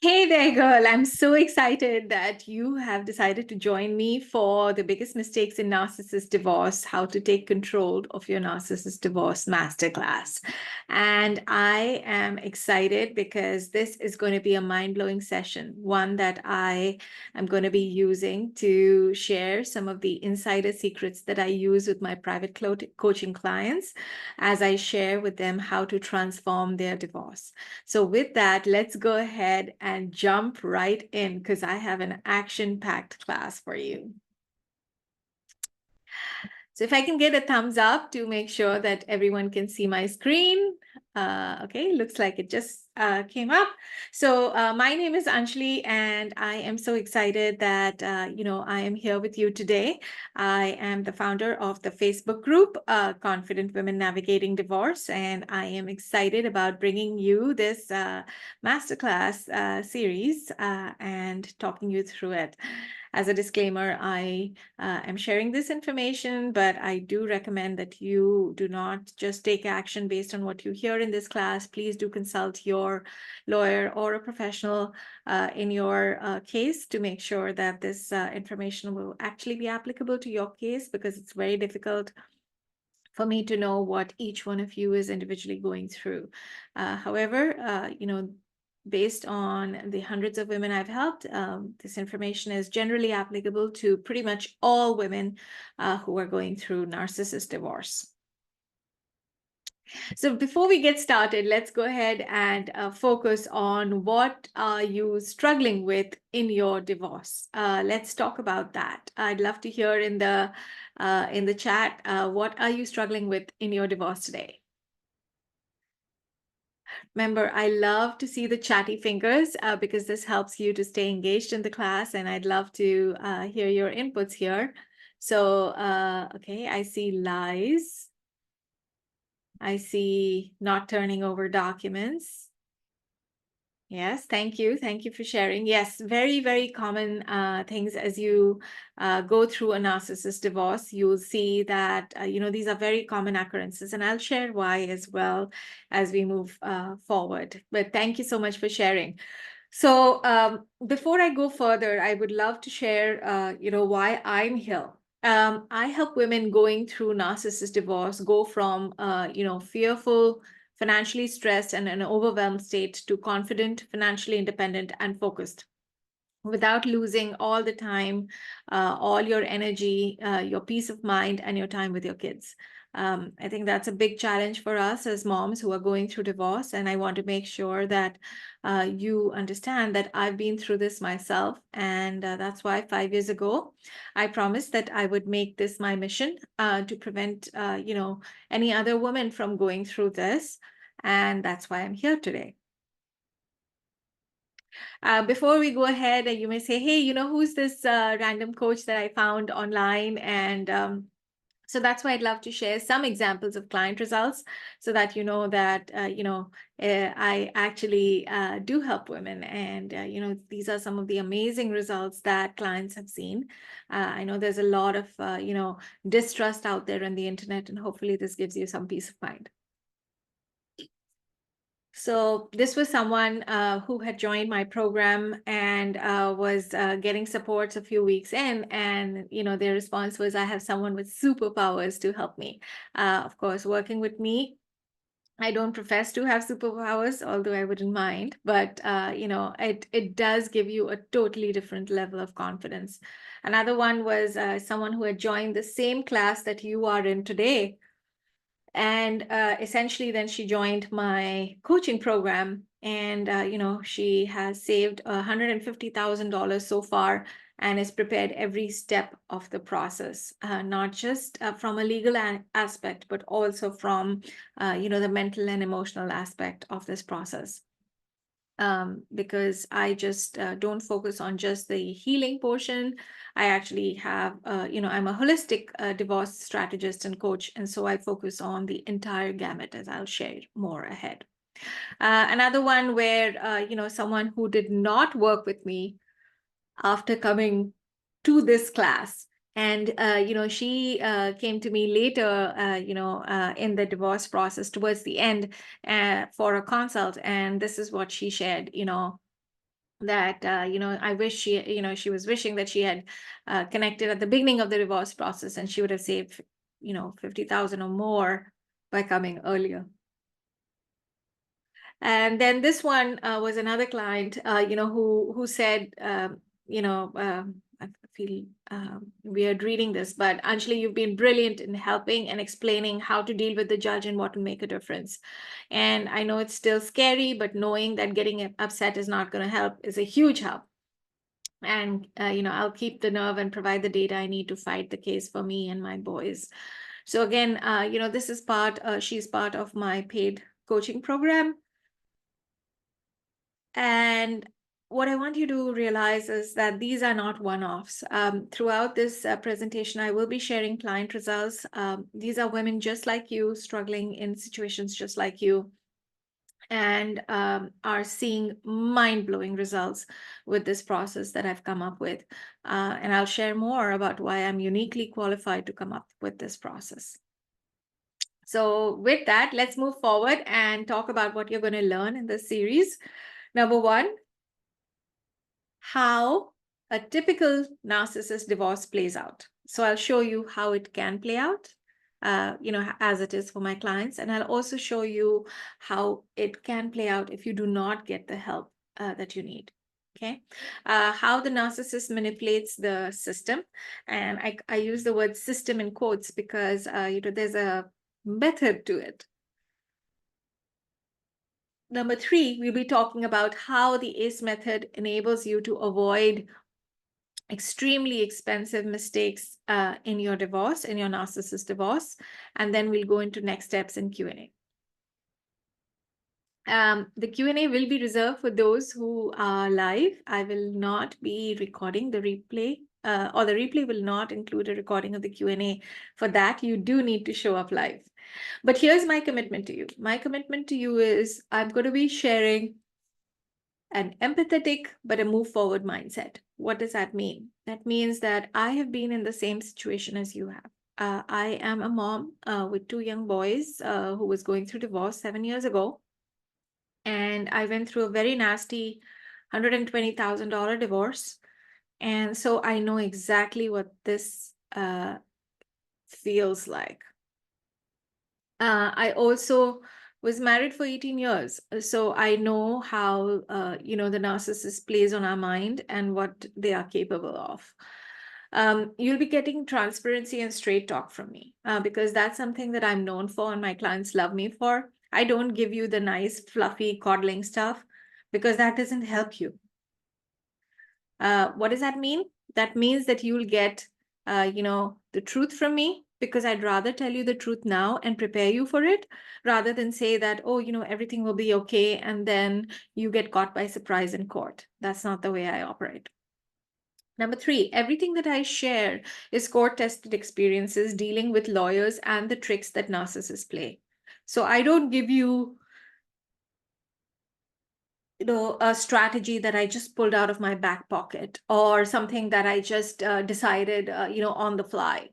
Hey there, girl. I'm so excited that you have decided to join me for the biggest mistakes in narcissist divorce, how to take control of your narcissist divorce masterclass. And I am excited because this is going to be a mind-blowing session, one that I am going to be using to share some of the insider secrets that I use with my private coaching clients as I share with them how to transform their divorce. So with that, let's go ahead and jump right in because I have an action-packed class for you. So if I can get a thumbs up to make sure that everyone can see my screen. Okay, looks like it just came up. So my name is Anjali, and I am so excited that, I am here with you today. I am the founder of the Facebook group, Confident Women Navigating Divorce, and I am excited about bringing you this masterclass series and talking you through it. As a disclaimer, I am sharing this information, but I do recommend that you do not just take action based on what you hear in this class. Please do consult your lawyer or a professional in your case to make sure that this information will actually be applicable to your case, because it's very difficult for me to know what each one of you is individually going through. However, based on the hundreds of women I've helped, this information is generally applicable to pretty much all women who are going through narcissist divorce. So before we get started, let's go ahead and focus on what are you struggling with in your divorce. Let's talk about that. I'd love to hear in the chat, what are you struggling with in your divorce today? Remember, I love to see the chatty fingers because this helps you to stay engaged in the class, and I'd love to hear your inputs here. So, okay, I see lies. I see not turning over documents. Yes, thank you. Thank you for sharing. Yes, very, very common things as you go through a narcissist divorce. You'll see that, these are very common occurrences, and I'll share why as well as we move forward. But thank you so much for sharing. So before I go further, I would love to share, why I'm here. I help women going through narcissist divorce go from, fearful, financially stressed, and an overwhelmed state to confident, financially independent, and focused without losing all the time, all your energy, your peace of mind, and your time with your kids. I think that's a big challenge for us as moms who are going through divorce. And I want to make sure that you understand that I've been through this myself. And that's why 5 years ago, I promised that I would make this my mission to prevent, any other woman from going through this. And that's why I'm here today. Before we go ahead, you may say, hey, who's this random coach that I found online? And so that's why I'd love to share some examples of client results so that you know that, I actually do help women. And, these are some of the amazing results that clients have seen. I know there's a lot of, distrust out there on the internet, and hopefully this gives you some peace of mind. So this was someone who had joined my program and was getting supports a few weeks in, and their response was, "I have someone with superpowers to help me." Of course, working with me, I don't profess to have superpowers, although I wouldn't mind. But it does give you a totally different level of confidence. Another one was someone who had joined the same class that you are in today. And essentially, then she joined my coaching program, and she has saved $150,000 so far, and is prepared every step of the process, not just from a legal aspect, but also from the mental and emotional aspect of this process. Because I just don't focus on just the healing portion. I actually have, I'm a holistic divorce strategist and coach. And so I focus on the entire gamut, as I'll share more ahead. Another one where, someone who did not work with me after coming to this class. And, she came to me later, in the divorce process towards the end for a consult. And this is what she shared, that, I wish she was wishing that she had connected at the beginning of the divorce process, and she would have saved, 50,000 or more by coming earlier. And then this one was another client, who said, I feel weird reading this, but Anjali, you've been brilliant in helping and explaining how to deal with the judge and what will make a difference. And I know it's still scary, but knowing that getting upset is not going to help is a huge help. And, I'll keep the nerve and provide the data I need to fight the case for me and my boys. So again, this is she's part of my paid coaching program. And what I want you to realize is that these are not one-offs. Throughout this presentation, I will be sharing client results. These are women just like you, struggling in situations just like you, and are seeing mind-blowing results with this process that I've come up with. And I'll share more about why I'm uniquely qualified to come up with this process. So with that, let's move forward and talk about what you're going to learn in this series. Number one, how a typical narcissist divorce plays out. So I'll show you how it can play out, as it is for my clients. And I'll also show you how it can play out if you do not get the help that you need. Okay. How the narcissist manipulates the system. And I use the word system in quotes because, there's a method to it. Number three, we'll be talking about how the ACE method enables you to avoid extremely expensive mistakes in your divorce, in your narcissist divorce. And then we'll go into next steps in Q&A. The Q&A will be reserved for those who are live. I will not be recording the replay, or the replay will not include a recording of the Q&A. For that, you do need to show up live. But here's my commitment to you. My commitment to you is I'm going to be sharing an empathetic but a move forward mindset. What does that mean? That means that I have been in the same situation as you have. I am a mom with two young boys who was going through divorce 7 years ago. And I went through a very nasty $120,000 divorce. And so I know exactly what this feels like. I also was married for 18 years. So I know how, the narcissist plays on our mind and what they are capable of. You'll be getting transparency and straight talk from me because that's something that I'm known for and my clients love me for. I don't give you the nice, fluffy, coddling stuff because that doesn't help you. What does that mean? That means that you'll get, the truth from me, because I'd rather tell you the truth now and prepare you for it rather than say that, oh, everything will be okay. And then you get caught by surprise in court. That's not the way I operate. Number three, everything that I share is court-tested experiences dealing with lawyers and the tricks that narcissists play. So I don't give you a strategy that I just pulled out of my back pocket or something that I just decided, on the fly.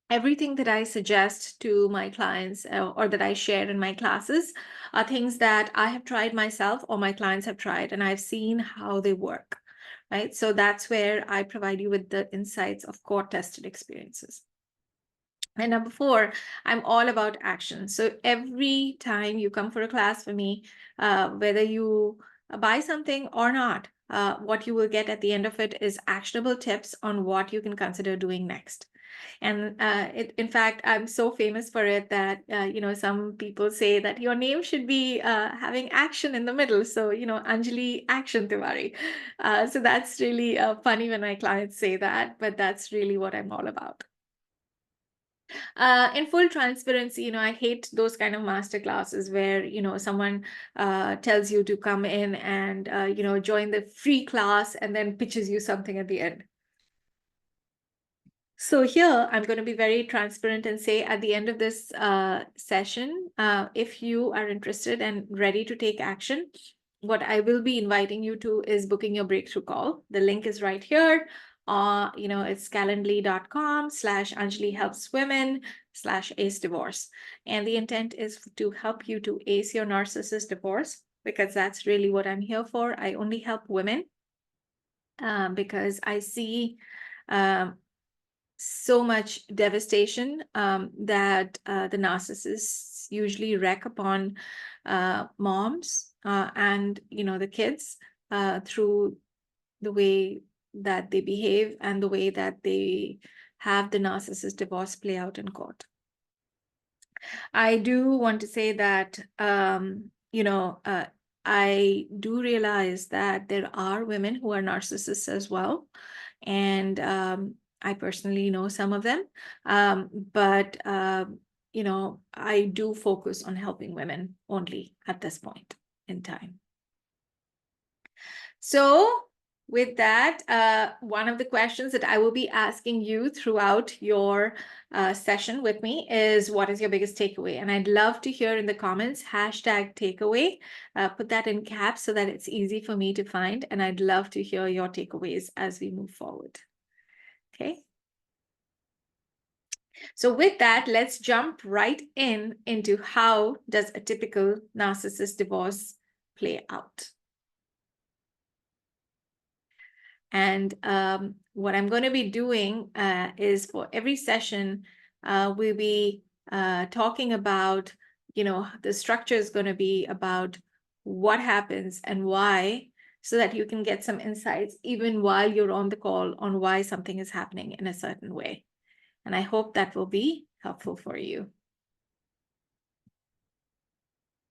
Everything that I suggest to my clients or that I share in my classes are things that I have tried myself or my clients have tried, and I've seen how they work, right? So that's where I provide you with the insights of court-tested experiences. And number four, I'm all about action. So every time you come for a class for me, whether you buy something or not, what you will get at the end of it is actionable tips on what you can consider doing next. And in fact, I'm so famous for it that, some people say that your name should be having action in the middle. So, Anjali Action Tiwari. So that's really funny when my clients say that, but that's really what I'm all about. In full transparency, I hate those kind of master classes where, someone tells you to come in and, join the free class and then pitches you something at the end. So here, I'm going to be very transparent and say at the end of this session, if you are interested and ready to take action, what I will be inviting you to is booking your breakthrough call. The link is right here. It's calendly.com/Anjali helps women/ace divorce. And the intent is to help you to ace your narcissist divorce because that's really what I'm here for. I only help women because I see so much devastation that the narcissists usually wreak upon moms and the kids through the way that they behave and the way that they have the narcissist divorce play out in court. I do want to say that I do realize that there are women who are narcissists as well, and I personally know some of them, but I do focus on helping women only at this point in time. So with that, one of the questions that I will be asking you throughout your session with me is, what is your biggest takeaway? And I'd love to hear in the comments, #takeaway. Put that in caps so that it's easy for me to find. And I'd love to hear your takeaways as we move forward. Okay. So with that, let's jump right into how does a typical narcissist divorce play out. And what I'm going to be doing is, for every session, we'll be talking about, the structure is going to be about what happens and why, so that you can get some insights even while you're on the call on why something is happening in a certain way. And I hope that will be helpful for you.